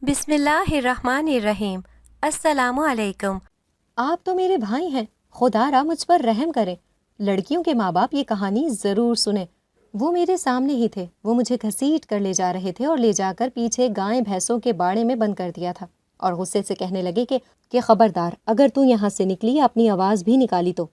بسم اللہ الرحمن الرحیم۔ السلام علیکم۔ آپ تو میرے بھائی ہیں، خدا را مجھ پر رحم کرے۔ لڑکیوں کے ماں باپ یہ کہانی ضرور سنیں۔ وہ میرے سامنے ہی تھے، وہ مجھے گھسیٹ کر لے جا رہے تھے اور لے جا کر پیچھے گائے بھینسوں کے باڑے میں بند کر دیا تھا، اور غصے سے کہنے لگے کہ خبردار، اگر تو یہاں سے نکلی اپنی آواز بھی نکالی تو۔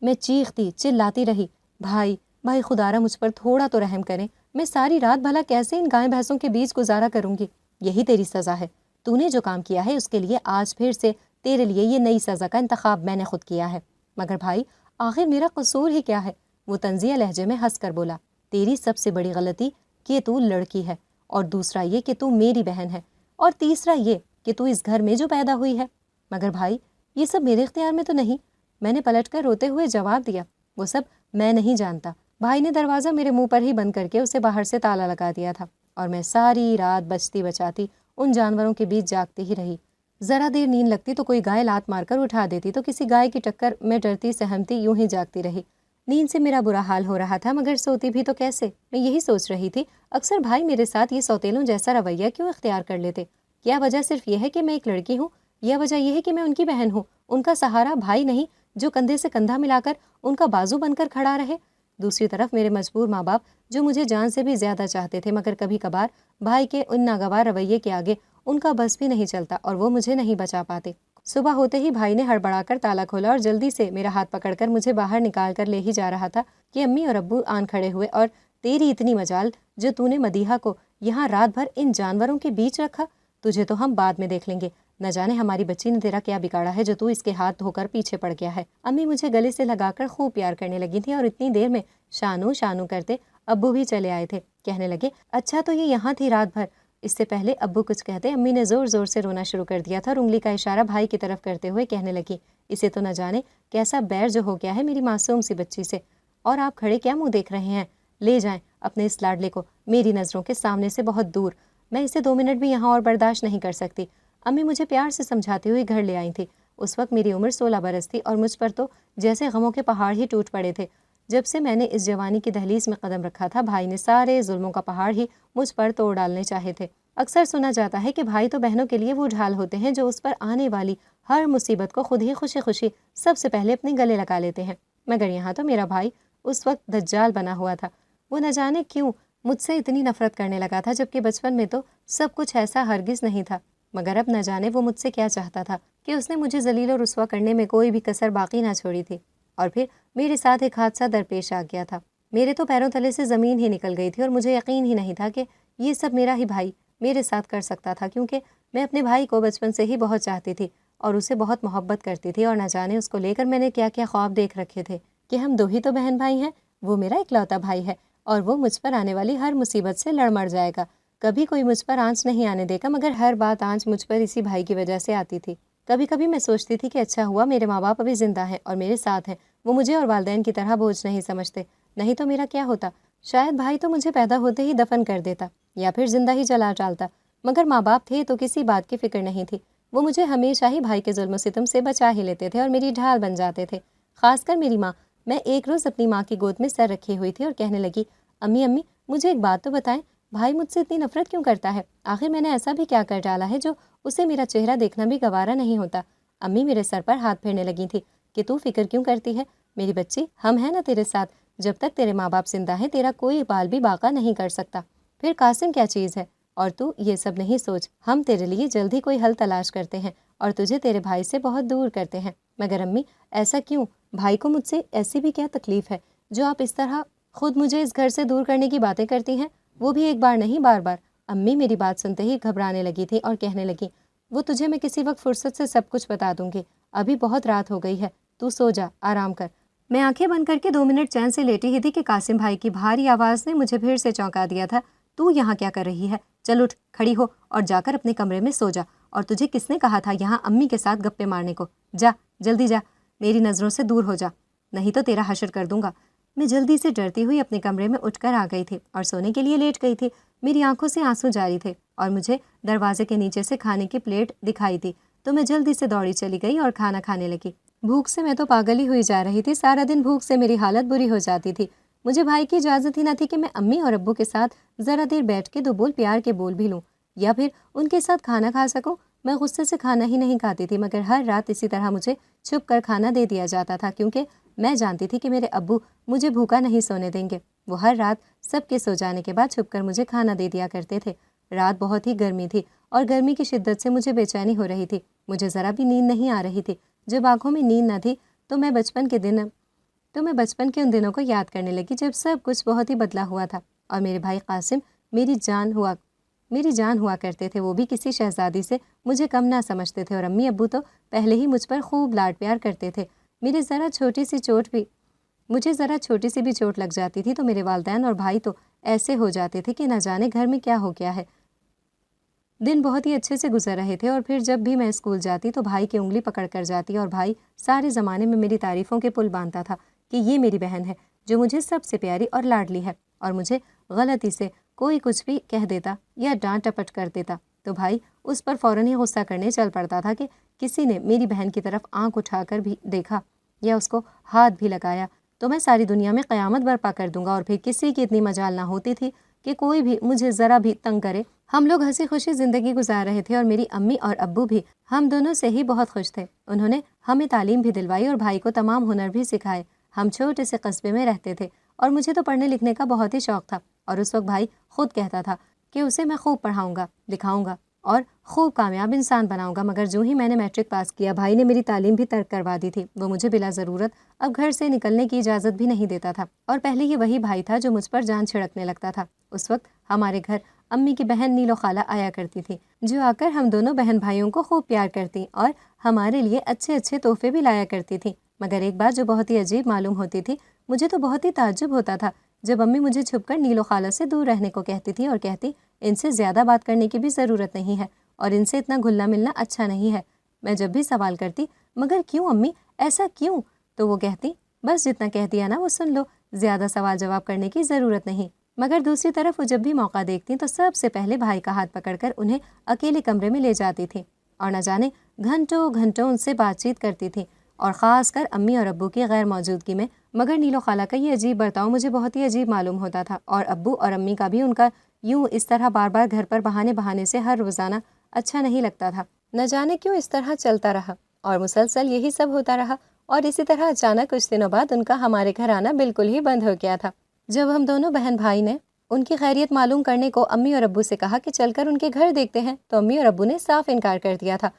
میں چیختی چلاتی رہی، بھائی خدا را مجھ پر تھوڑا تو رحم کریں، میں ساری رات بھلا کیسے ان گائے بھینسوں کے بیچ گزارا کروں گی؟ یہی تیری سزا ہے، تو نے جو کام کیا ہے اس کے لیے آج پھر سے تیرے لیے یہ نئی سزا کا انتخاب میں نے خود کیا ہے۔ مگر بھائی آخر میرا قصور ہی کیا ہے؟ وہ طنزیہ لہجے میں ہنس کر بولا، تیری سب سے بڑی غلطی کہ تو لڑکی ہے، اور دوسرا یہ کہ تو میری بہن ہے، اور تیسرا یہ کہ تو اس گھر میں جو پیدا ہوئی ہے۔ مگر بھائی یہ سب میرے اختیار میں تو نہیں، میں نے پلٹ کر روتے ہوئے جواب دیا، وہ سب میں نہیں جانتا۔ بھائی نے دروازہ میرے منہ پر ہی بند کر کے اسے باہر سے تالا لگا دیا تھا، اور میں ساری رات بچتی بچاتی ان جانوروں کے بیچ جاگتی ہی رہی۔ ذرا دیر نیند لگتی تو کوئی گائے لات مار کر اٹھا دیتی تو کسی گائے کی ٹکر میں ڈرتی سہمتی یوں ہی جاگتی رہی۔ نیند سے میرا برا حال ہو رہا تھا، مگر سوتی بھی تو کیسے؟ میں یہی سوچ رہی تھی، اکثر بھائی میرے ساتھ یہ سوتیلوں جیسا رویہ کیوں اختیار کر لیتے؟ کیا وجہ صرف یہ ہے کہ میں ایک لڑکی ہوں، یا وجہ یہ ہے کہ میں ان کی بہن ہوں؟ ان کا سہارا بھائی نہیں جو کندھے سے کندھا ملا کر ان کا بازو بن کر کھڑا رہے؟ دوسری طرف میرے مجبور ماں باپ جو مجھے جان سے بھی زیادہ چاہتے تھے، مگر کبھی کبھار بھائی کے ان ناگوار رویے کے آگے ان کا بس بھی نہیں چلتا اور وہ مجھے نہیں بچا پاتے۔ صبح ہوتے ہی بھائی نے ہڑبڑا کر تالا کھولا اور جلدی سے میرا ہاتھ پکڑ کر مجھے باہر نکال کر لے ہی جا رہا تھا کہ امی اور ابو آن کھڑے ہوئے، اور تیری اتنی مجال جو تو نے مدیحہ کو یہاں رات بھر ان جانوروں کے بیچ رکھا، تجھے تو ہم بعد میں دیکھ لیں گے، نہ جانے ہماری بچی نے تیرا کیا بگاڑا ہے جو تو اس کے ہاتھ دھو کر پیچھے پڑ گیا ہے۔ امی مجھے گلے سے لگا کر خوب پیار کرنے لگی تھی، اور اتنی دیر میں شانو شانو کرتے ابو بھی چلے آئے تھے۔ کہنے لگے، اچھا تو یہ یہاں تھی رات بھر؟ اس سے پہلے ابو کچھ کہتے امی نے زور زور سے رونا شروع کر دیا تھا، اور انگلی کا اشارہ بھائی کی طرف کرتے ہوئے کہنے لگی، اسے تو نہ جانے کیسا بیر جو ہو گیا ہے میری معصوم سی بچی سے، اور آپ کھڑے کیا منہ دیکھ رہے ہیں؟ لے جائیں اپنے اس لاڈلے کو میری نظروں کے سامنے سے بہت دور، میں اسے 2 منٹ بھی یہاں اور برداشت نہیں کر سکتی۔ امی مجھے پیار سے سمجھاتی ہوئی گھر لے آئی تھی۔ اس وقت میری عمر 16 برس تھی، اور مجھ پر تو جیسے غموں کے پہاڑ ہی ٹوٹ پڑے تھے۔ جب سے میں نے اس جوانی کی دہلیز میں قدم رکھا تھا، بھائی نے سارے ظلموں کا پہاڑ ہی مجھ پر توڑ ڈالنے چاہے تھے۔ اکثر سنا جاتا ہے کہ بھائی تو بہنوں کے لیے وہ ڈھال ہوتے ہیں جو اس پر آنے والی ہر مصیبت کو خود ہی خوشی خوشی سب سے پہلے اپنے گلے لگا لیتے ہیں، مگر یہاں تو میرا بھائی اس وقت دجال بنا ہوا تھا۔ وہ نہ جانے کیوں مجھ سے اتنی نفرت کرنے لگا تھا، جبکہ بچپن میں تو سب کچھ ایسا ہرگز نہیں تھا۔ مگر اب نہ جانے وہ مجھ سے کیا چاہتا تھا کہ اس نے مجھے ذلیل و رسوا کرنے میں کوئی بھی کسر باقی نہ چھوڑی تھی۔ اور پھر میرے ساتھ ایک حادثہ درپیش آ گیا تھا۔ میرے تو پیروں تلے سے زمین ہی نکل گئی تھی، اور مجھے یقین ہی نہیں تھا کہ یہ سب میرا ہی بھائی میرے ساتھ کر سکتا تھا، کیونکہ میں اپنے بھائی کو بچپن سے ہی بہت چاہتی تھی اور اسے بہت محبت کرتی تھی، اور نہ جانے اس کو لے کر میں نے کیا کیا خواب دیکھ رکھے تھے کہ ہم 2 ہی تو بہن بھائی ہیں، وہ میرا اکلوتا بھائی ہے، اور وہ مجھ پر آنے والی ہر مصیبت سے لڑ مر جائے گا، کبھی کوئی مجھ پر آنچ نہیں آنے دے گا، مگر ہر بات آنچ مجھ پر اسی بھائی کی وجہ سے آتی تھی۔ کبھی کبھی میں سوچتی تھی کہ اچھا ہوا میرے ماں باپ ابھی زندہ ہیں اور میرے ساتھ ہیں، وہ مجھے اور والدین کی طرح بوجھ نہیں سمجھتے، نہیں تو میرا کیا ہوتا؟ شاید بھائی تو مجھے پیدا ہوتے ہی دفن کر دیتا، یا پھر زندہ ہی جلا ڈالتا، مگر ماں باپ تھے تو کسی بات کی فکر نہیں تھی، وہ مجھے ہمیشہ ہی بھائی کے ظلم و ستم سے بچا ہی لیتے تھے اور میری ڈھال بن جاتے تھے، خاص کر میری ماں۔ میں ایک روز اپنی ماں کی گود میں سر رکھی ہوئی تھی اور کہنے لگی، امی مجھے ایک بات تو بتائیں، بھائی مجھ سے اتنی نفرت کیوں کرتا ہے؟ آخر میں نے ایسا بھی کیا کر ڈالا ہے جو اسے میرا چہرہ دیکھنا بھی گوارا نہیں ہوتا؟ امی میرے سر پر ہاتھ پھیرنے لگی تھی کہ تو فکر کیوں کرتی ہے میری بچی، ہم ہیں نا تیرے ساتھ، جب تک تیرے ماں باپ زندہ ہیں تیرا کوئی بال بھی باقا نہیں کر سکتا۔ پھر قاسم کیا چیز ہے؟ اور تو یہ سب نہیں سوچ، ہم تیرے لیے جلد ہی کوئی حل تلاش کرتے ہیں اور تجھے تیرے بھائی سے بہت دور کرتے ہیں۔ مگر امی ایسا کیوں؟ بھائی کو مجھ سے ایسی بھی کیا تکلیف ہے جو آپ اس طرح خود مجھے اس گھر سے دور کرنے کی باتیں کرتی ہیں، وہ بھی ایک بار نہیں بار بار؟ امی میری بات سنتے ہی گھبرانے لگی تھی اور کہنے لگی، وہ تجھے میں کسی وقت فرصت سے سب کچھ بتا دوں گی، ابھی بہت رات ہو گئی ہے، تو سو جا، آرام کر۔ میں آنکھیں بند کر کے 2 منٹ چین سے لیٹی ہی تھی کہ قاسم بھائی کی بھاری آواز نے مجھے پھر سے چونکا دیا تھا۔ تو یہاں کیا کر رہی ہے؟ چل اٹھ، کھڑی ہو اور جا کر اپنے کمرے میں سو جا، اور تجھے کس نے کہا تھا یہاں امی کے ساتھ گپے مارنے کو؟ جا جلدی جا، میری نظروں سے دور ہو جا، نہیں تو تیرا حشر کر دوں گا۔ میں جلدی سے ڈرتی ہوئی اپنے کمرے میں اٹھ کر آ گئی تھی اور سونے کے لیے لیٹ گئی تھی۔ میری آنکھوں سے آنسو جاری تھے اور مجھے دروازے کے نیچے سے کھانے کی پلیٹ دکھائی تھی، تو میں جلدی سے دوڑی چلی گئی اور کھانا کھانے لگی۔ بھوک سے میں تو پاگل ہی ہوئی جا رہی تھی، سارا دن بھوک سے میری حالت بری ہو جاتی تھی۔ مجھے بھائی کی اجازت ہی نہ تھی کہ میں امی اور ابو کے ساتھ ذرا دیر بیٹھ کے 2 بول پیار کے بول بھی لوں۔ یا پھر ان کے ساتھ کھانا کھا سکوں۔ میں غصے سے کھانا ہی نہیں کھاتی تھی، مگر ہر رات اسی طرح مجھے چھپ کر کھانا دے دیا جاتا تھا، کیونکہ میں جانتی تھی کہ میرے ابو مجھے بھوکا نہیں سونے دیں گے۔ وہ ہر رات سب کے سو جانے کے بعد چھپ کر مجھے کھانا دے دیا کرتے تھے۔ رات بہت ہی گرمی تھی اور گرمی کی شدت سے مجھے بے چینی ہو رہی تھی، مجھے ذرا بھی نیند نہیں آ رہی تھی۔ جب آنکھوں میں نیند نہ تھی تو میں بچپن کے ان دنوں کو یاد کرنے لگی جب سب کچھ بہت ہی بدلا ہوا تھا اور میرے بھائی قاسم میری جان ہوا کرتے تھے۔ وہ بھی کسی شہزادی سے مجھے کم نہ سمجھتے تھے، اور امی ابو تو پہلے ہی مجھ پر خوب لاڈ پیار کرتے تھے۔ مجھے ذرا چھوٹی سی بھی چوٹ لگ جاتی تھی تو میرے والدین اور بھائی تو ایسے ہو جاتے تھے کہ نہ جانے گھر میں کیا ہو گیا ہے۔ دن بہت ہی اچھے سے گزر رہے تھے، اور پھر جب بھی میں اسکول جاتی تو بھائی کی انگلی پکڑ کر جاتی، اور بھائی سارے زمانے میں میری تعریفوں کے پل باندھتا تھا کہ یہ میری بہن ہے جو مجھے سب سے پیاری اور لاڈلی ہے، اور مجھے غلطی سے کوئی کچھ بھی کہہ دیتا یا ڈانٹ ٹپٹ کر دیتا تو بھائی اس پر فوراً ہی غصہ کرنے چل پڑتا تھا کہ کسی نے میری بہن کی طرف آنکھ اٹھا کر بھی دیکھا یا اس کو ہاتھ بھی لگایا تو میں ساری دنیا میں قیامت برپا کر دوں گا، اور پھر کسی کی اتنی مجال نہ ہوتی تھی کہ کوئی بھی مجھے ذرا بھی تنگ کرے۔ ہم لوگ ہنسی خوشی زندگی گزار رہے تھے، اور میری امی اور ابو بھی ہم دونوں سے ہی بہت خوش تھے۔ انہوں نے ہمیں تعلیم بھی دلوائی اور بھائی کو تمام ہنر بھی سکھائے۔ ہم چھوٹے سے قصبے میں رہتے تھے اور مجھے تو پڑھنے لکھنے کا بہت ہی شوق تھا، اور اس وقت بھائی خود کہتا تھا کہ اسے میں خوب پڑھاؤں گا، لکھاؤں گا اور خوب کامیاب انسان بناؤں گا، مگر جو ہی میں نے میٹرک پاس کیا بھائی نے میری تعلیم بھی ترک کروا دی تھی۔ وہ مجھے بلا ضرورت اب گھر سے نکلنے کی اجازت بھی نہیں دیتا تھا، اور پہلے یہ وہی بھائی تھا جو مجھ پر جان چھڑکنے لگتا تھا۔ اس وقت ہمارے گھر امی کی بہن نیلو خالہ آیا کرتی تھی، جو آ کر ہم دونوں بہن بھائیوں کو خوب پیار کرتی اور ہمارے لیے اچھے اچھے تحفے بھی لایا کرتی تھی۔ مگر ایک بات جو بہت ہی عجیب معلوم ہوتی تھی، مجھے تو بہت ہی تعجب ہوتا تھا جب امی مجھے چھپ کر نیلو خالہ سے دور رہنے کو کہتی تھی اور کہتی ان سے زیادہ بات کرنے کی بھی ضرورت نہیں ہے اور ان سے اتنا گھلنا ملنا اچھا نہیں ہے۔ میں جب بھی سوال کرتی مگر کیوں امی، ایسا کیوں، تو وہ کہتی بس جتنا کہہ دیا نا وہ سن لو، زیادہ سوال جواب کرنے کی ضرورت نہیں۔ مگر دوسری طرف وہ جب بھی موقع دیکھتی تو سب سے پہلے بھائی کا ہاتھ پکڑ کر انہیں اکیلے کمرے میں لے جاتی تھی اور نہ جانے گھنٹوں گھنٹوں ان سے بات چیت کرتی تھی، اور خاص کر امی اور ابو کی غیر موجودگی میں۔ مگر نیلو خالہ کا یہ عجیب برتاؤ مجھے بہت ہی عجیب معلوم ہوتا تھا، اور ابو اور امی کا بھی ان کا یوں اس طرح بار بار گھر پر بہانے سے ہر روزانہ اچھا نہیں لگتا تھا۔ نہ جانے کیوں اس طرح چلتا رہا اور مسلسل یہی سب ہوتا رہا، اور اسی طرح اچانک کچھ دنوں بعد ان کا ہمارے گھر آنا بالکل ہی بند ہو گیا تھا۔ جب ہم دونوں بہن بھائی نے ان کی خیریت معلوم کرنے کو امی اور ابو سے کہا کہ چل کر ان کے گھر دیکھتے ہیں، تو امی اور ابو نے صاف انکار کر دیا تھا۔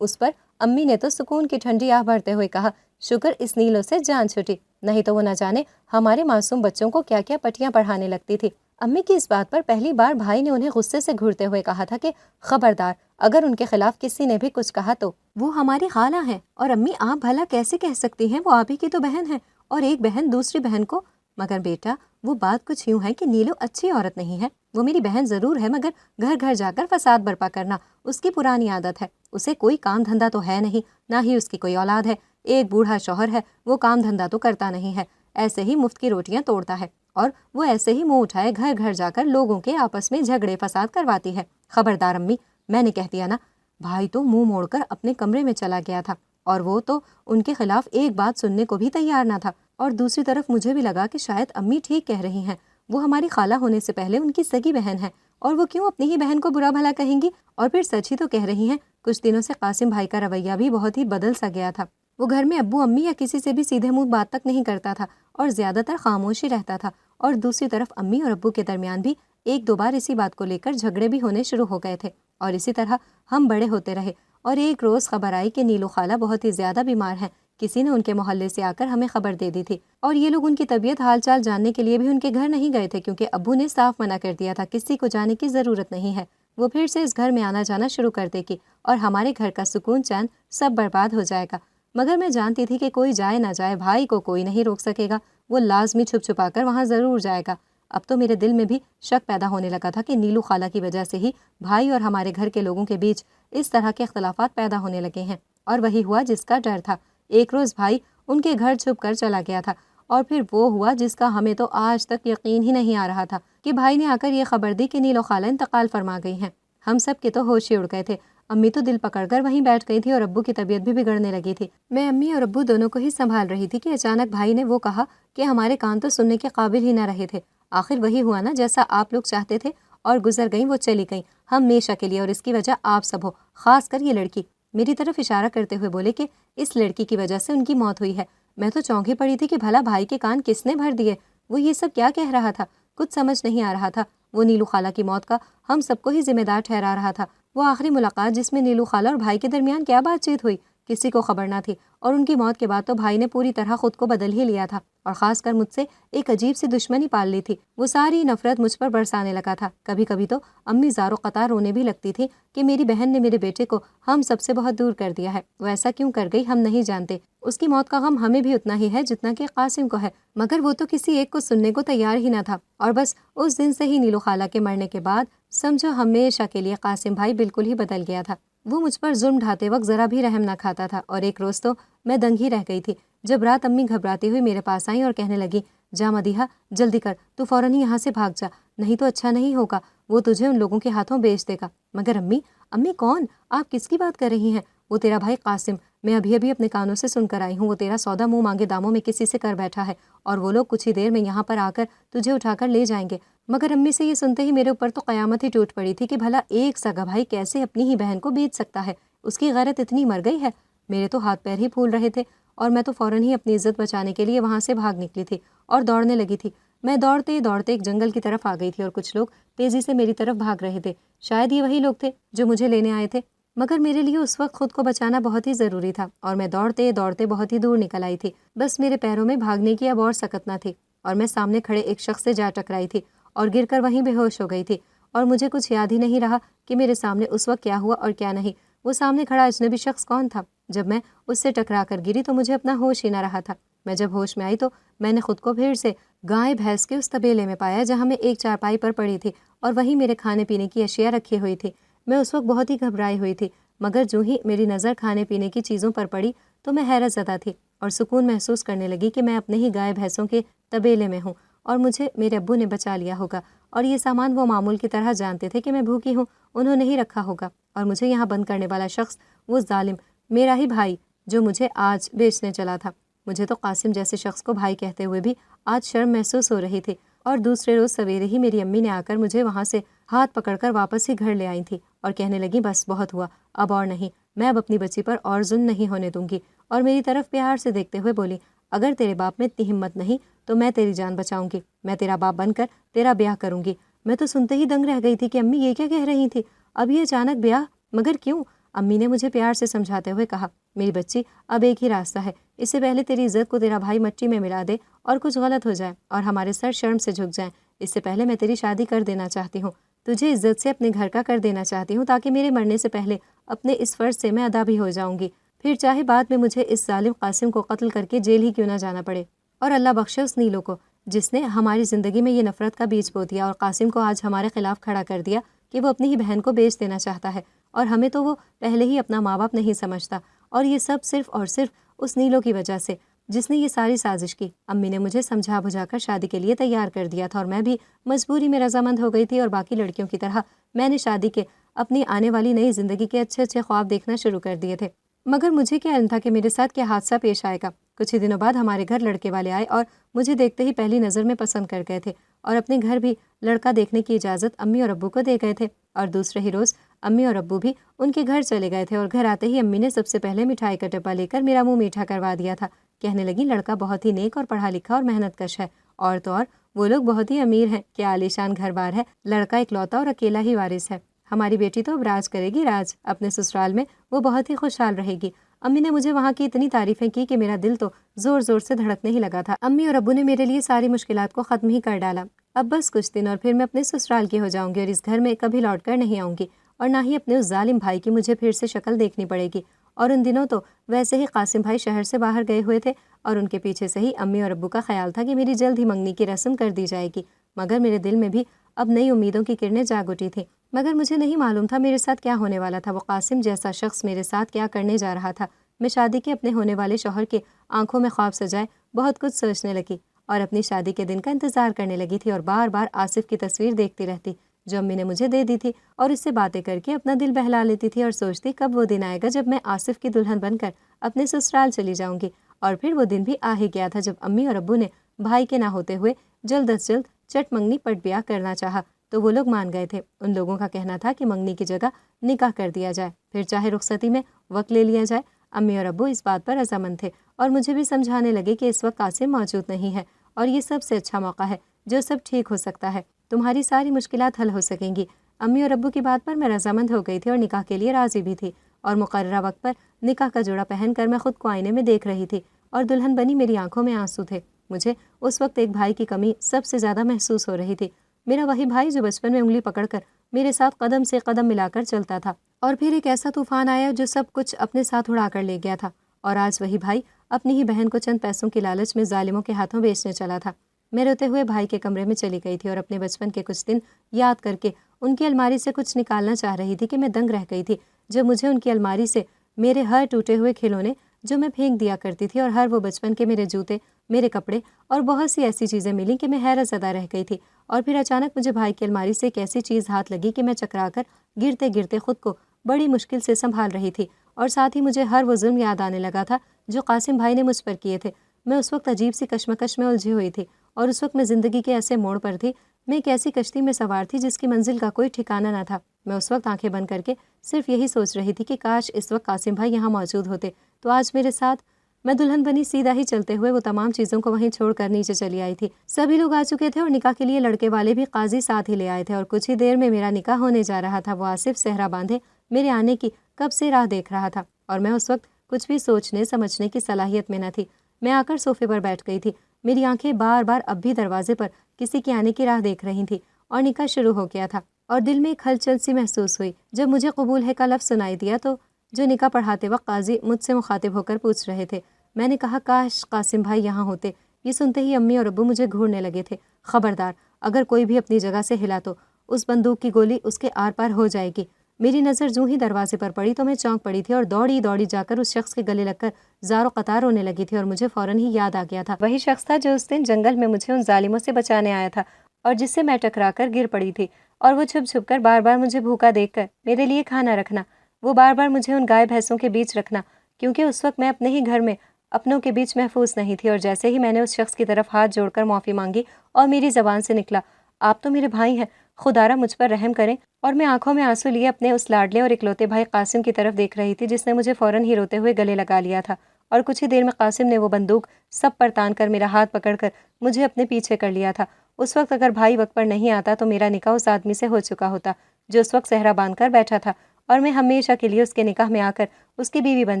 اس پر امی نے تو سکون کی ٹھنڈی آہ بھرتے ہوئے کہا، شکر اس نیلو سے جان چھٹی، نہیں تو وہ نہ جانے ہمارے معصوم بچوں کو کیا کیا پٹیاں پڑھانے لگتی تھی۔ امی کی اس بات پر پہلی بار بھائی نے انہیں غصے سے گھورتے ہوئے کہا تھا کہ خبردار، اگر ان کے خلاف کسی نے بھی کچھ کہا تو وہ ہماری خالہ ہیں، اور امی آپ بھلا کیسے کہہ سکتی ہیں، وہ آپ ہی کی تو بہن ہے، اور ایک بہن دوسری بہن کو۔ مگر بیٹا وہ بات کچھ یوں ہے کہ نیلو اچھی عورت نہیں ہے، وہ میری بہن ضرور ہے، مگر گھر گھر جا کر فساد برپا کرنا اس کی پرانی عادت ہے۔ اسے کوئی کام دھندا تو ہے نہیں، نہ ہی اس کی کوئی اولاد ہے، ایک بوڑھا شوہر ہے، وہ کام دھندا تو کرتا نہیں ہے، ایسے ہی مفت کی روٹیاں توڑتا ہے، اور وہ ایسے ہی منہ اٹھائے گھر گھر جا کر لوگوں کے آپس میں جھگڑے فساد کرواتی ہے۔ خبردار امی، میں نے کہہ دیا نا۔ بھائی تو منہ موڑ کر اپنے کمرے میں چلا گیا تھا، اور وہ تو ان کے خلاف ایک بات سننے کو بھی تیار نہ تھا، اور دوسری طرف مجھے بھی لگا کہ شاید امی ٹھیک کہہ رہی ہیں، وہ ہماری خالہ ہونے سے پہلے ان کی سگی بہن ہے، اور وہ کیوں اپنی ہی بہن کو برا بھلا کہیں گی، اور پھر سچ ہی تو کہہ رہی ہیں۔ کچھ دنوں سے قاسم بھائی کا رویہ بھی بہت ہی بدل سا گیا تھا، وہ گھر میں ابو امی یا کسی سے بھی سیدھے منہ بات تک نہیں کرتا تھا، اور زیادہ تر خاموش ہی رہتا تھا، اور دوسری طرف امی اور ابو کے درمیان بھی ایک دو بار اسی بات کو لے کر جھگڑے بھی ہونے شروع ہو گئے تھے، اور اسی طرح ہم بڑے ہوتے رہے، اور ایک روز خبر آئی کہ نیلو خالہ بہت ہی زیادہ بیمار ہیں۔ کسی نے ان کے محلے سے آ کر ہمیں خبر دے دی تھی، اور یہ لوگ ان کی طبیعت حال چال جاننے کے لیے بھی ان کے گھر نہیں گئے تھے، کیونکہ ابو نے صاف منع کر دیا تھا کسی کو جانے کی ضرورت نہیں ہے، وہ پھر سے اس گھر میں آنا جانا شروع کر دے گی اور ہمارے گھر کا سکون چین سب برباد ہو جائے گا۔ مگر میں جانتی تھی کہ کوئی جائے نہ جائے بھائی کو کوئی نہیں روک سکے گا، وہ لازمی چھپ چھپا کر وہاں ضرور جائے گا۔ اب تو میرے دل میں بھی شک پیدا ہونے لگا تھا کہ نیلو خالہ کی وجہ سے ہی بھائی اور ہمارے گھر کے لوگوں کے بیچ اس طرح کے اختلافات پیدا ہونے لگے ہیں، اور وہی ہوا جس کا ڈر تھا۔ ایک روز بھائی ان کے گھر چھپ کر چلا گیا تھا، اور پھر وہ ہوا جس کا ہمیں تو آج تک یقین ہی نہیں آ رہا تھا کہ بھائی نے آ کر یہ خبر دی کہ نیلو خالہ انتقال فرما گئی ہیں۔ ہم سب کے تو ہوش ہی اڑ گئے تھے، امی تو دل پکڑ کر وہیں بیٹھ گئی تھی، اور ابو کی طبیعت بھی بگڑنے لگی تھی۔ میں امی اور ابو دونوں کو ہی سنبھال رہی تھی کہ اچانک بھائی نے وہ کہا کہ ہمارے کان تو سننے کے قابل ہی نہ رہے تھے۔ آخر وہی ہوا نا جیسا آپ لوگ چاہتے تھے، اور گزر گئیں وہ چلی گئیں ہمیشہ کے لیے، اور اس کی وجہ آپ سب ہو، خاص کر یہ لڑکی۔ میری طرف اشارہ کرتے ہوئے بولے کہ اس لڑکی کی وجہ سے ان کی موت ہوئی ہے۔ میں تو چونکی پڑی تھی کہ بھلا بھائی کے کان کس نے بھر دیے، وہ یہ سب کیا کہہ رہا تھا، کچھ سمجھ نہیں آ رہا تھا۔ وہ نیلو خالہ کی موت کا ہم سب کو ہی ذمہ دار ٹھہرا رہا تھا۔ وہ آخری ملاقات جس میں نیلو خالہ اور بھائی کے درمیان کیا بات چیت ہوئی، کسی کو خبر نہ تھی، اور ان کی موت کے بعد تو بھائی نے پوری طرح خود کو بدل ہی لیا تھا، اور خاص کر مجھ سے ایک عجیب سی دشمنی پال لی تھی۔ وہ ساری نفرت مجھ پر برسانے لگا تھا۔ کبھی کبھی تو امی زارو قطار رونے بھی لگتی تھی کہ میری بہن نے میرے بیٹے کو ہم سب سے بہت دور کر دیا ہے۔ وہ ایسا کیوں کر گئی ہم نہیں جانتے۔ اس کی موت کا غم ہمیں بھی اتنا ہی ہے جتنا کہ قاسم کو ہے، مگر وہ تو کسی ایک کو سننے کو تیار ہی نہ تھا۔ اور بس اس دن سے ہی نیلو خالہ کے مرنے کے بعد سمجھو ہمیشہ کے لیے قاسم بھائی بالکل ہی بدل گیا تھا۔ وہ مجھ پر ظلم ڈھاتے وقت ذرا بھی رحم نہ کھاتا تھا، اور ایک روز تو میں دنگ ہی رہ گئی تھی جب رات امی گھبراتی ہوئی میرے پاس آئیں اور کہنے لگی، جا مدیحہ جلدی کر، تو فوراً یہاں سے بھاگ جا، نہیں تو اچھا نہیں ہوگا، وہ تجھے ان لوگوں کے ہاتھوں بیچ دے گا۔ مگر امی کون؟ آپ کس کی بات کر رہی ہیں؟ وہ تیرا بھائی قاسم، میں ابھی اپنے کانوں سے سن کر آئی ہوں، وہ تیرا سودا منہ مانگے داموں میں کسی سے کر بیٹھا ہے، اور وہ لوگ کچھ ہی دیر میں یہاں پر آ کر تجھے اٹھا کر لے جائیں گے۔ مگر امی سے یہ سنتے ہی میرے اوپر تو قیامت ہی ٹوٹ پڑی تھی کہ بھلا ایک سگا بھائی کیسے اپنی ہی بہن کو بیچ سکتا ہے، اس کی غیرت اتنی مر گئی ہے۔ میرے تو ہاتھ پیر ہی پھول رہے تھے، اور میں تو فوراً ہی اپنی عزت بچانے کے لیے وہاں سے بھاگ نکلی تھی اور دوڑنے لگی تھی۔ میں دوڑتے دوڑتے ایک جنگل کی طرف آ گئی تھی، اور کچھ لوگ تیزی سے میری طرف بھاگ رہے تھے، شاید یہ وہی لوگ تھے جو مجھے لینے آئے تھے۔ مگر میرے لیے اس وقت خود کو بچانا بہت ہی ضروری تھا، اور میں دوڑتے دوڑتے بہت ہی دور نکل آئی تھی۔ بس میرے پیروں میں بھاگنے کی اب اور سکت نہ تھی، اور میں سامنے کھڑے ایک شخص سے جا ٹکرائی تھی اور گر کر وہیں بے ہوش ہو گئی تھی، اور مجھے کچھ یاد ہی نہیں رہا کہ میرے سامنے اس وقت کیا ہوا اور کیا نہیں۔ وہ سامنے کھڑا اجنبی شخص کون تھا؟ جب میں اس سے ٹکرا کر گری تو مجھے اپنا ہوش ہی نہ رہا تھا۔ میں جب ہوش میں آئی تو میں نے خود کو پھر سے گائے بھینس کے اس طبیلے میں پایا جہاں میں ایک چارپائی پر پڑی تھی، اور وہیں میرے کھانے پینے کی اشیاء رکھی ہوئی تھی۔ میں اس وقت بہت ہی گھبرائی ہوئی تھی، مگر جو ہی میری نظر کھانے پینے کی چیزوں پر پڑی تو میں حیرت زدہ تھی اور سکون محسوس کرنے لگی کہ میں اپنے ہی گائے بھینسوں کے طبیلے میں ہوں، اور مجھے میرے ابو نے بچا لیا ہوگا، اور یہ سامان وہ معمول کی طرح جانتے تھے کہ میں بھوکی ہوں، انہوں نے ہی رکھا ہوگا، اور مجھے یہاں بند کرنے والا شخص وہ ظالم میرا ہی بھائی جو مجھے آج بیچنے چلا تھا۔ مجھے تو قاسم جیسے شخص کو بھائی کہتے ہوئے بھی آج شرم محسوس ہو رہی تھی، اور دوسرے روز سویرے ہی میری امی نے آ کر مجھے وہاں سے ہاتھ پکڑ کر واپس ہی گھر لے آئی تھی، اور کہنے لگی بس بہت ہوا، اب اور نہیں، میں اب اپنی بچی پر اور ظلم نہیں ہونے دوں گی، اور میری طرف پیار سے دیکھتے ہوئے بولی، اگر تیرے باپ میں اتنی ہمت نہیں تو میں تیری جان بچاؤں گی، میں تیرا باپ بن کر تیرا بیاہ کروں گی۔ میں تو سنتے ہی دنگ رہ گئی تھی کہ امی یہ کیا کہہ رہی تھی، اب یہ اچانک بیاہ، مگر کیوں؟ امی نے مجھے پیار سے سمجھاتے ہوئے کہا، میری بچی اب ایک ہی راستہ ہے، اس سے پہلے تیری عزت کو تیرا بھائی مٹی میں ملا دے اور کچھ غلط ہو جائے اور ہمارے سر شرم سے جھک جائیں، اس سے پہلے میں تیری شادی کر دینا چاہتی ہوں، تجھے عزت سے اپنے گھر کا کر دینا چاہتی ہوں، تاکہ میرے مرنے سے پہلے اپنے اس فرض سے میں ادا بھی ہو جاؤں گی، پھر چاہے بعد میں مجھے اس ظالم قاسم کو قتل کر کے جیل ہی کیوں نہ جانا پڑے۔ اور اللہ بخشے اس نیلو کو جس نے ہماری زندگی میں یہ نفرت کا بیج بو دیا، اور قاسم کو آج ہمارے خلاف کھڑا کر دیا کہ وہ اپنی ہی بہن کو بیچ دینا چاہتا ہے، اور ہمیں تو وہ پہلے ہی اپنا ماں باپ نہیں سمجھتا، اور یہ سب صرف اور صرف اس نیلو کی وجہ سے جس نے یہ ساری سازش کی۔ امی نے مجھے سمجھا بجھا کر شادی کے لیے تیار کر دیا تھا، اور میں بھی مجبوری میں رضامند ہو گئی تھی، اور باقی لڑکیوں کی طرح میں نے شادی کے اپنی آنے والی نئی زندگی کے اچھے اچھے خواب دیکھنا شروع کر دیے تھے۔ مگر مجھے کیا علم تھا کہ میرے ساتھ کیا حادثہ پیش آئے گا۔ کچھ ہی دنوں بعد ہمارے گھر لڑکے والے آئے اور مجھے دیکھتے ہی پہلی نظر میں پسند کر گئے تھے، اور اپنے گھر بھی لڑکا دیکھنے کی اجازت امی اور ابو کو دے گئے تھے، اور دوسرے ہی روز امی اور ابو بھی ان کے گھر چلے گئے تھے، اور گھر آتے ہی امی نے سب سے پہلے مٹھائی کا ڈبہ لے کر میرا منہ میٹھا کروا دیا تھا۔ کہنے لگی لڑکا بہت ہی نیک اور پڑھا لکھا اور محنت کش ہے، اور تو اور وہ لوگ بہت ہی امیر ہیں، کیا عالیشان گھر بار ہے، لڑکا اکلوتا اور اکیلا ہی وارث ہے، ہماری بیٹی تو اب راج کرے گی راج، اپنے سسرال میں وہ بہت ہی خوشحال رہے گی۔ امی نے مجھے وہاں کی اتنی تعریفیں کی کہ میرا دل تو زور زور سے دھڑکنے ہی لگا تھا۔ امی اور ابو نے میرے لیے ساری مشکلات کو ختم ہی کر ڈالا، اب بس کچھ دن اور پھر میں اپنے سسرال کی ہو جاؤں گی، اور اس گھر میں کبھی لوٹ کر نہیں آؤں گی، اور نہ ہی اپنے اس ظالم بھائی کی مجھے پھر سے شکل دیکھنی پڑے گی۔ اور ان دنوں تو ویسے ہی قاسم بھائی شہر سے باہر گئے ہوئے تھے، اور ان کے پیچھے سے ہی امی اور ابو کا خیال تھا کہ میری جلد ہی منگنی کی رسم کر دی جائے گی، مگر میرے دل میں بھی اب نئی امیدوں کی کرنیں جاگ اٹھی تھیں، مگر مجھے نہیں معلوم تھا میرے ساتھ کیا ہونے والا تھا، وہ قاسم جیسا شخص میرے ساتھ کیا کرنے جا رہا تھا۔ میں شادی کے اپنے ہونے والے شوہر کے آنکھوں میں خواب سجائے بہت کچھ سوچنے لگی، اور اپنی شادی کے دن کا انتظار کرنے لگی تھی، اور بار بار آصف کی تصویر دیکھتی رہتی جو امی نے مجھے دے دی تھی، اور اس سے باتیں کر کے اپنا دل بہلا لیتی تھی، اور سوچتی کب وہ دن آئے گا جب میں آصف کی دلہن بن کر اپنے سسرال چلی جاؤں گی۔ اور پھر وہ دن بھی آ ہی گیا تھا جب امی اور ابو نے بھائی کے نہ ہوتے ہوئے جلد از جلد چٹ منگنی پٹ بیاہ کرنا چاہا، تو وہ لوگ مان گئے تھے۔ ان لوگوں کا کہنا تھا کہ منگنی کی جگہ نکاح کر دیا جائے، پھر چاہے رخصتی میں وقت لے لیا جائے۔ امی اور ابو اس بات پر رضامند تھے اور مجھے بھی سمجھانے لگے کہ اس وقت قاسم موجود نہیں ہے اور یہ سب سے اچھا موقع ہے جو سب ٹھیک ہو سکتا ہے، تمہاری ساری مشکلات حل ہو سکیں گی۔ امی اور ابو کی بات پر میں رضامند ہو گئی تھی اور نکاح کے لیے راضی بھی تھی، اور مقررہ وقت پر نکاح کا جوڑا پہن کر میں خود کو آئینے میں دیکھ رہی تھی اور دلہن بنی میری آنکھوں میں آنسو تھے۔ مجھے اس وقت ایک بھائی کی کمی سب سے زیادہ محسوس ہو رہی تھی، میرا وہی بھائی جو بچپن میں انگلی پکڑ کر میرے ساتھ قدم سے قدم ملا کر چلتا تھا، اور پھر ایک ایسا طوفان آیا جو سب کچھ اپنے ساتھ اڑا کر لے گیا تھا، اور آج وہی بھائی اپنی ہی بہن کو چند پیسوں کی لالچ میں ظالموں کے ہاتھوں بیچنے چلا تھا۔ میں روتے ہوئے بھائی کے کمرے میں چلی گئی تھی اور اپنے بچپن کے کچھ دن یاد کر کے ان کی الماری سے کچھ نکالنا چاہ رہی تھی کہ میں دنگ رہ گئی تھی جب مجھے ان کی الماری سے میرے ہر ٹوٹے ہوئے کھلونے جو میں پھینک دیا کرتی تھی اور ہر وہ بچپن کے میرے جوتے، میرے کپڑے اور بہت سی ایسی چیزیں ملیں کہ میں حیرت زدہ رہ گئی تھی۔ اور پھر اچانک مجھے بھائی کی الماری سے ایک ایسی چیز ہاتھ لگی کہ میں چکرا کر گرتے گرتے خود کو بڑی مشکل سے سنبھال رہی تھی، اور ساتھ ہی مجھے ہر وہ ظلم یاد آنے لگا تھا جو قاسم بھائی نے مجھ پر کیے تھے۔ میں اس وقت عجیب سی کشمکش میں الجھی ہوئی تھی، اور اس وقت میں زندگی کے ایسے موڑ پر تھی، میں ایک ایسی کشتی میں سوار تھی جس کی منزل کا کوئی ٹھکانہ نہ تھا۔ میں اس وقت آنکھیں بند کر کے صرف یہی سوچ رہی تھی کہ کاش اس وقت قاسم بھائی یہاں موجود ہوتے تو آج میرے ساتھ میں دلہن بنی سیدھا ہی چلتے ہوئے وہ تمام چیزوں کو وہیں چھوڑ کر نیچے چلی آئی تھی۔ سبھی لوگ آ چکے تھے اور نکاح کے لیے لڑکے والے بھی قاضی ساتھ ہی لے آئے تھے، اور کچھ ہی دیر میں میرا نکاح ہونے جا رہا تھا۔ وہ آصف صحرا باندھے میرے آنے کی کب سے راہ دیکھ رہا تھا، اور میں اس وقت کچھ بھی سوچنے سمجھنے کی صلاحیت میں نہ تھی۔ میں آ کر صوفے پر بیٹھ گئی تھی، میری آنکھیں بار بار اب بھی دروازے پر کسی کے آنے کی راہ دیکھ رہی تھی، اور نکاح شروع ہو گیا تھا، اور دل میں ایک ہلچل سی محسوس ہوئی جب مجھے قبول ہے کا لفظ سنائی دیا تو جو نکاح پڑھاتے وقت قاضی مجھ سے مخاطب ہو کر پوچھ رہے تھے۔ میں نے کہا کاش قاسم بھائی یہاں ہوتے۔ یہ سنتے ہی امی اور ابو مجھے گھورنے لگے تھے۔ خبردار، اگر کوئی بھی اپنی جگہ سے ہلا تو اس بندوق کی گولی اس کے آر پار ہو جائے گی۔ میری نظر جوں ہی دروازے پر پڑی تو میں چونک پڑی تھی اور دوڑی دوڑی جا کر اس شخص کے گلے لگ کر زار و قطار رونے لگی تھی، اور مجھے فوراً ہی یاد آ گیا تھا وہی شخص تھا جو اس دن جنگل میں مجھے ان ظالموں سے بچانے آیا تھا اور جس سے میں ٹکرا کر گر پڑی تھی، اور وہ چھپ چھپ کر بار بار مجھے بھوکا دیکھ کر میرے لیے کھانا رکھنا، وہ بار بار مجھے ان گائے بھینسوں کے بیچ رکھنا، کیونکہ اس وقت میں اپنے ہی گھر میں اپنوں کے بیچ محفوظ نہیں تھی۔ اور جیسے ہی میں نے اس شخص کی طرف ہاتھ جوڑ کر معافی مانگی اور میری زبان سے نکلا آپ تو میرے بھائی ہیں، خدا را مجھ پر رحم کریں، اور میں آنکھوں میں آنسو لیے اپنے اس لاڈلے اور اکلوتے بھائی قاسم کی طرف دیکھ رہی تھی جس نے مجھے فوراً ہی روتے ہوئے گلے لگا لیا تھا، اور کچھ ہی دیر میں قاسم نے وہ بندوق سب پر تان کر میرا ہاتھ پکڑ کر مجھے اپنے پیچھے کر لیا تھا۔ اس وقت اگر بھائی وقت پر نہیں آتا تو میرا نکاح اس آدمی سے ہو چکا ہوتا جو اس وقت صحرا باندھ کر بیٹھا تھا، اور میں ہمیشہ کے لیے اس کے نکاح میں آ کر اس کی بیوی بن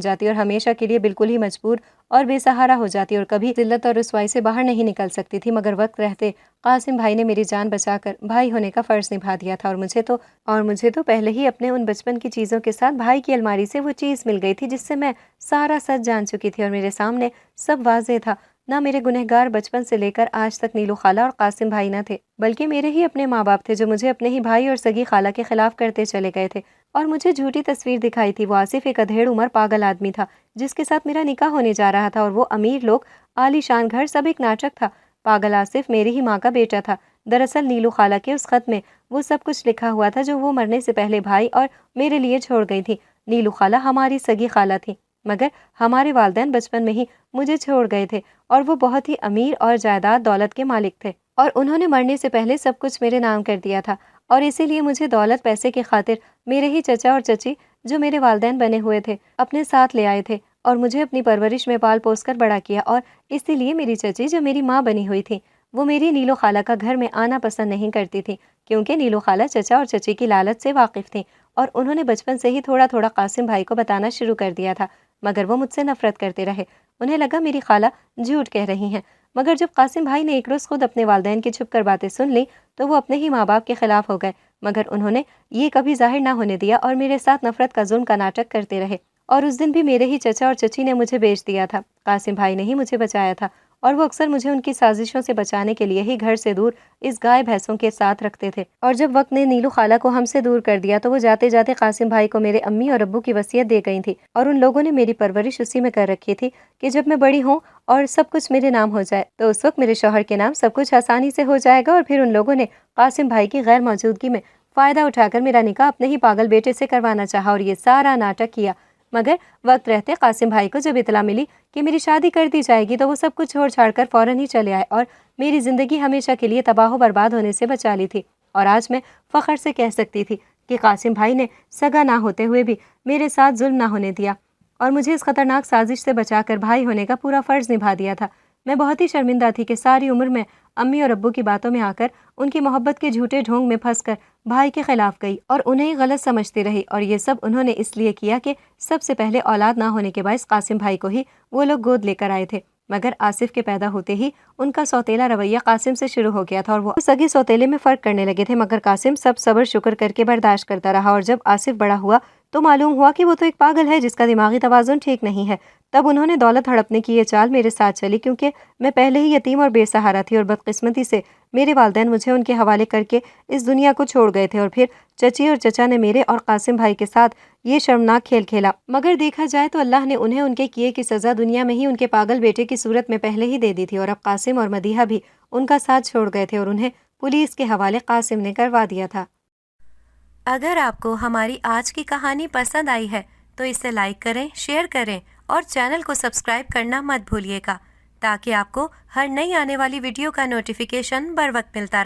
جاتی اور ہمیشہ کے لیے بالکل ہی مجبور اور بے سہارا ہو جاتی اور کبھی ذلت اور رسوائی سے باہر نہیں نکل سکتی تھی۔ مگر وقت رہتے قاسم بھائی نے میری جان بچا کر بھائی ہونے کا فرض نبھا دیا تھا، اور مجھے تو پہلے ہی اپنے ان بچپن کی چیزوں کے ساتھ بھائی کی الماری سے وہ چیز مل گئی تھی جس سے میں سارا سچ جان چکی تھی، اور میرے سامنے سب واضح تھا۔ نہ میرے گنہگار بچپن سے لے کر آج تک نیلو خالہ اور قاسم بھائی نہ تھے، بلکہ میرے ہی اپنے ماں باپ تھے جو مجھے اپنے ہی بھائی اور سگی خالہ کے خلاف کرتے چلے گئے تھے، اور مجھے جھوٹی تصویر دکھائی تھی۔ وہ آصف ایک ادھیڑ عمر پاگل آدمی تھا جس کے ساتھ میرا نکاح ہونے جا رہا تھا، اور وہ امیر لوگ، عالی شان گھر، سب ایک ناٹک تھا۔ پاگل آصف میری ہی ماں کا بیٹا تھا۔ دراصل نیلو خالہ کے اس خط میں وہ سب کچھ لکھا ہوا تھا جو وہ مرنے سے پہلے بھائی اور میرے لیے چھوڑ گئی تھی۔ نیلو خالہ ہماری سگی خالہ تھی، مگر ہمارے والدین بچپن میں ہی مجھے چھوڑ گئے تھے، اور وہ بہت ہی امیر اور جائیداد دولت کے مالک تھے، اور انہوں نے مرنے سے پہلے سب کچھ میرے نام کر دیا تھا، اور اسی لیے مجھے دولت پیسے کی خاطر میرے ہی چچا اور چچی جو میرے والدین بنے ہوئے تھے اپنے ساتھ لے آئے تھے، اور مجھے اپنی پرورش میں پال پوس کر بڑا کیا، اور اسی لیے میری چچی جو میری ماں بنی ہوئی تھی وہ میری نیلو خالہ کا گھر میں آنا پسند نہیں کرتی تھی، کیونکہ نیلو خالہ چچا اور چچی کی لالچ سے واقف تھیں، اور انہوں نے بچپن سے ہی تھوڑا تھوڑا قاسم بھائی کو بتانا شروع کر دیا تھا، مگر وہ مجھ سے نفرت کرتے رہے۔ انہیں لگا میری خالہ جھوٹ کہہ رہی ہیں، مگر جب قاسم بھائی نے ایک روز خود اپنے والدین کی چھپ کر باتیں سن لی تو وہ اپنے ہی ماں باپ کے خلاف ہو گئے، مگر انہوں نے یہ کبھی ظاہر نہ ہونے دیا اور میرے ساتھ نفرت کا ظلم کا ناٹک کرتے رہے، اور اس دن بھی میرے ہی چچا اور چچی نے مجھے بیچ دیا تھا۔ قاسم بھائی نے ہی مجھے بچایا تھا، اور وہ اکثر مجھے ان کی سازشوں سے بچانے کے لیے ہی گھر سے دور اس گائے بھینسوں کے ساتھ رکھتے تھے، اور جب وقت نے نیلو خالہ کو ہم سے دور کر دیا تو وہ جاتے جاتے قاسم بھائی کو میرے امی اور ابو کی وصیت دے گئی تھی، اور ان لوگوں نے میری پرورش اسی میں کر رکھی تھی کہ جب میں بڑی ہوں اور سب کچھ میرے نام ہو جائے تو اس وقت میرے شوہر کے نام سب کچھ آسانی سے ہو جائے گا، اور پھر ان لوگوں نے قاسم بھائی کی غیر موجودگی میں فائدہ اٹھا کر میرا نکاح اپنے ہی پاگل بیٹے سے کروانا چاہا، اور یہ سارا ناٹک کیا۔ مگر وقت رہتے قاسم بھائی کو جب اطلاع ملی کہ میری شادی کر دی جائے گی تو وہ سب کچھ چھوڑ چھاڑ کر فوراً ہی چلے آئے، اور میری زندگی ہمیشہ کے لیے تباہ و برباد ہونے سے بچا لی تھی۔ اور آج میں فخر سے کہہ سکتی تھی کہ قاسم بھائی نے سگا نہ ہوتے ہوئے بھی میرے ساتھ ظلم نہ ہونے دیا اور مجھے اس خطرناک سازش سے بچا کر بھائی ہونے کا پورا فرض نبھا دیا تھا۔ میں بہت ہی شرمندہ تھی کہ ساری عمر میں امی اور ابو کی باتوں میں آ کر ان کی محبت کے جھوٹے ڈھونگ میں پھنس کر بھائی کے خلاف گئی اور انہیں غلط سمجھتی رہی، اور یہ سب انہوں نے اس لیے کیا کہ سب سے پہلے اولاد نہ ہونے کے باعث قاسم بھائی کو ہی وہ لوگ گود لے کر آئے تھے، مگر آصف کے پیدا ہوتے ہی ان کا سوتیلا رویہ قاسم سے شروع ہو گیا تھا اور وہ سگے سوتیلے میں فرق کرنے لگے تھے، مگر قاسم سب صبر شکر کر کے برداشت کرتا رہا، اور جب آصف بڑا ہوا تو معلوم ہوا کہ وہ تو ایک پاگل ہے جس کا دماغی توازن ٹھیک نہیں ہے۔ تب انہوں نے دولت ہڑپنے کی یہ چال میرے ساتھ چلی، کیونکہ میں پہلے ہی یتیم اور بے سہارا تھی اور بدقسمتی سے میرے والدین مجھے ان کے حوالے کر کے اس دنیا کو چھوڑ گئے تھے، اور پھر چچی اور چچا نے میرے اور قاسم بھائی کے ساتھ یہ شرمناک کھیل کھیلا، مگر دیکھا جائے تو اللہ نے انہیں ان کے کیے کی سزا دنیا میں ہی ان کے پاگل بیٹے کی صورت میں پہلے ہی دے دی تھی، اور اب قاسم اور مدیحہ بھی ان کا ساتھ چھوڑ گئے تھے اور انہیں پولیس کے حوالے قاسم نے کروا دیا تھا۔ اگر آپ کو ہماری آج کی کہانی پسند آئی ہے تو اسے لائک کریں، شیئر کریں اور چینل کو سبسکرائب کرنا مت بھولیے گا، تاکہ آپ کو ہر نئی آنے والی ویڈیو کا نوٹیفیکیشن بر وقت ملتا رہے۔